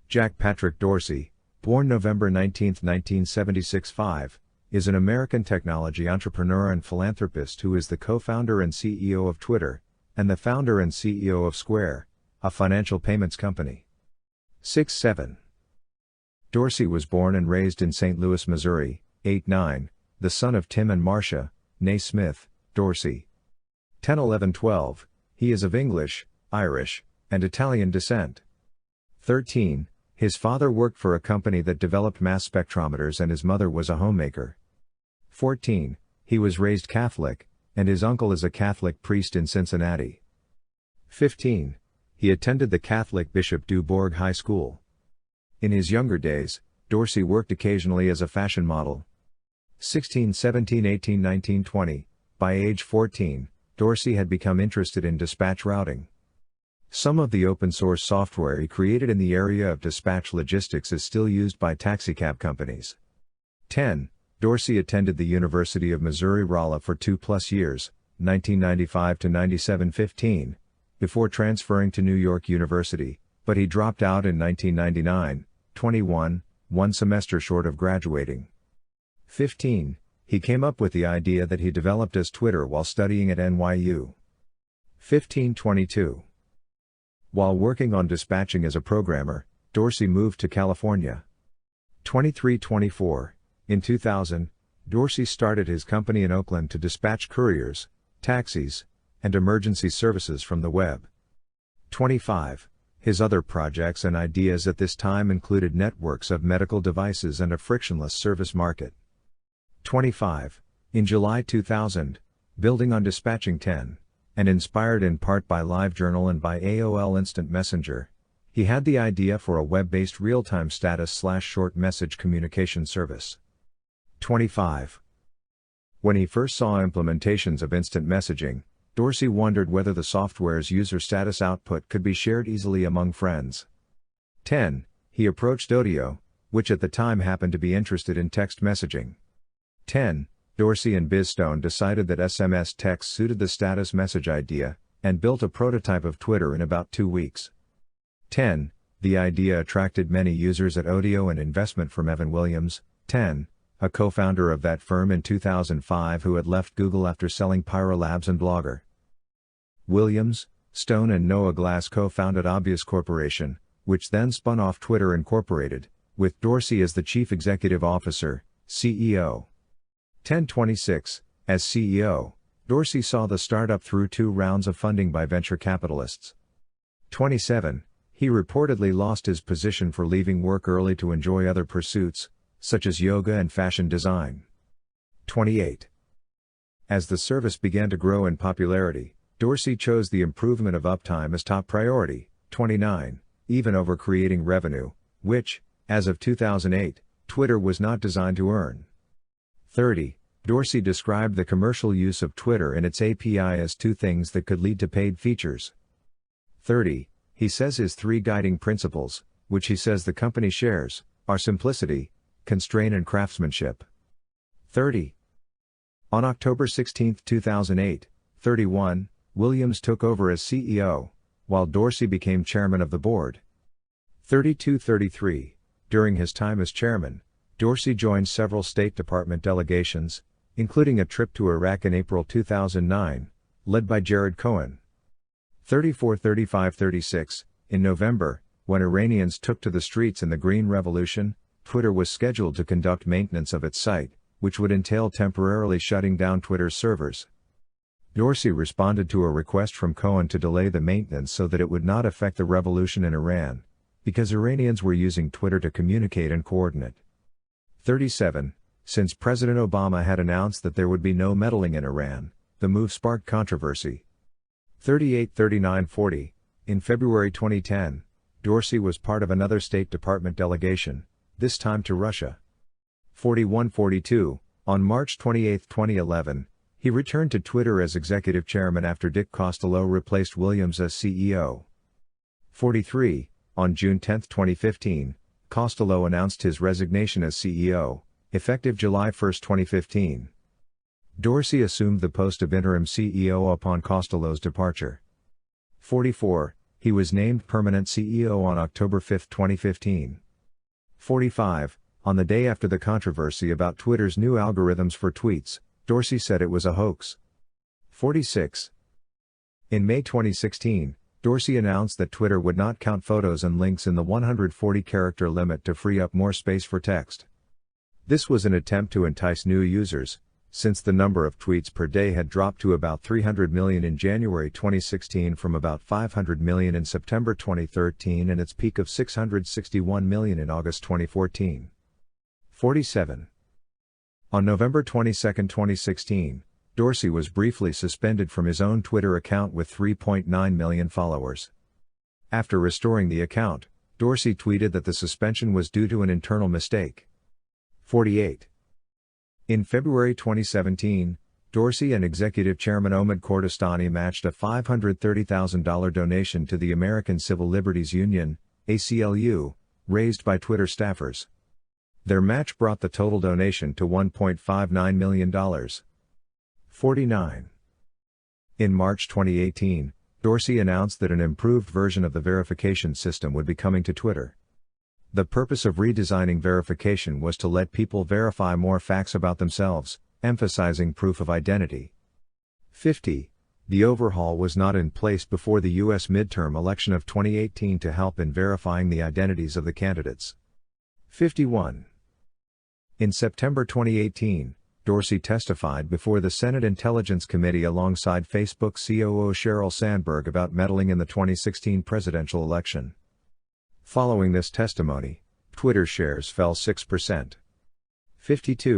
Jack Patrick Dorsey, born November 19, 1976, is an American technology entrepreneur and philanthropist who is the co-founder and CEO of Twitter, and the founder and CEO of Square, a financial payments company. 6-7. Dorsey was born and raised in St. Louis, Missouri, 8-9, the son of Tim and Marcia, née Smith, Dorsey. 10-11-12, he is of English, Irish, and Italian descent. 13, his father worked for a company that developed mass spectrometers and his mother was a homemaker. 14, he was raised Catholic, and his uncle is a Catholic priest in Cincinnati. 15, he attended the Catholic Bishop Du Bourg High School. In his younger days, Dorsey worked occasionally as a fashion model. 16, 17, 18, 19, 20, by age 14, Dorsey had become interested in dispatch routing. Some of the open-source software he created in the area of dispatch logistics is still used by taxicab companies. 10. Dorsey attended the University of Missouri-Rolla for 2+ years, 1995 to 97-15, before transferring to New York University, but he dropped out in 1999, 21, one semester short of graduating. 15. He came up with the idea that he developed as Twitter while studying at NYU. 15-22. While working on dispatching as a programmer, Dorsey moved to California. 23-24. In 2000, Dorsey started his company in Oakland to dispatch couriers, taxis, and emergency services from the web. 25. His other projects and ideas at this time included networks of medical devices and a frictionless service market. 25. In July 2000, building on Dispatching 10, and inspired in part by LiveJournal and by AOL Instant Messenger, he had the idea for a web-based real-time status/short message communication service. 25. When he first saw implementations of instant messaging, Dorsey wondered whether the software's user status output could be shared easily among friends. 10. He approached Odeo, which at the time happened to be interested in text messaging. 10. Dorsey and BizStone decided that SMS text suited the status message idea, and built a prototype of Twitter in about 2 weeks. 10. The idea attracted many users at Odeo and investment from Evan Williams, 10, a co-founder of that firm in 2005 who had left Google after selling Pyra Labs and Blogger. Williams, Stone and Noah Glass co-founded Obvious Corporation, which then spun off Twitter Incorporated, with Dorsey as the chief executive officer, CEO. 10-26, as CEO, Dorsey saw the startup through 2 rounds of funding by venture capitalists. 27, he reportedly lost his position for leaving work early to enjoy other pursuits, such as yoga and fashion design. 28. As the service began to grow in popularity, Dorsey chose the improvement of uptime as top priority, 29, even over creating revenue, which, as of 2008, Twitter was not designed to earn. 30. Dorsey described the commercial use of Twitter and its API as 2 things that could lead to paid features. 30. He says his 3 guiding principles, which he says the company shares, are simplicity, constraint and craftsmanship. 30. On October 16, 2008, 31, Williams took over as CEO, while Dorsey became chairman of the board. 32-33. During his time as chairman, Dorsey joined several State Department delegations, including a trip to Iraq in April 2009, led by Jared Cohen. 34-35-36, in November, when Iranians took to the streets in the Green Revolution, Twitter was scheduled to conduct maintenance of its site, which would entail temporarily shutting down Twitter's servers. Dorsey responded to a request from Cohen to delay the maintenance so that it would not affect the revolution in Iran, because Iranians were using Twitter to communicate and coordinate. 37. Since President Obama had announced that there would be no meddling in Iran, the move sparked controversy. 38-39-40. In February 2010, Dorsey was part of another State Department delegation, this time to Russia. 41-42. On March 28, 2011, he returned to Twitter as executive chairman after Dick Costolo replaced Williams as CEO. 43. On June 10, 2015, Costolo announced his resignation as CEO, effective July 1, 2015. Dorsey assumed the post of interim CEO upon Costolo's departure. 44. He was named permanent CEO on October 5, 2015. 45. On the day after the controversy about Twitter's new algorithms for tweets, Dorsey said it was a hoax. 46. In May 2016, Dorsey announced that Twitter would not count photos and links in the 140-character limit to free up more space for text. This was an attempt to entice new users, since the number of tweets per day had dropped to about 300 million in January 2016 from about 500 million in September 2013 and its peak of 661 million in August 2014. 47. On November 22, 2016, Dorsey was briefly suspended from his own Twitter account with 3.9 million followers. After restoring the account, Dorsey tweeted that the suspension was due to an internal mistake. 48. In February 2017, Dorsey and Executive Chairman Omid Kordestani matched a $530,000 donation to the American Civil Liberties Union, ACLU, raised by Twitter staffers. Their match brought the total donation to $1.59 million. 49. In March 2018, Dorsey announced that an improved version of the verification system would be coming to Twitter. The purpose of redesigning verification was to let people verify more facts about themselves, emphasizing proof of identity. 50. The overhaul was not in place before the U.S. midterm election of 2018 to help in verifying the identities of the candidates. 51. In September 2018, Dorsey testified before the Senate Intelligence Committee alongside Facebook COO Sheryl Sandberg about meddling in the 2016 presidential election. Following this testimony, Twitter shares fell 6%. 52.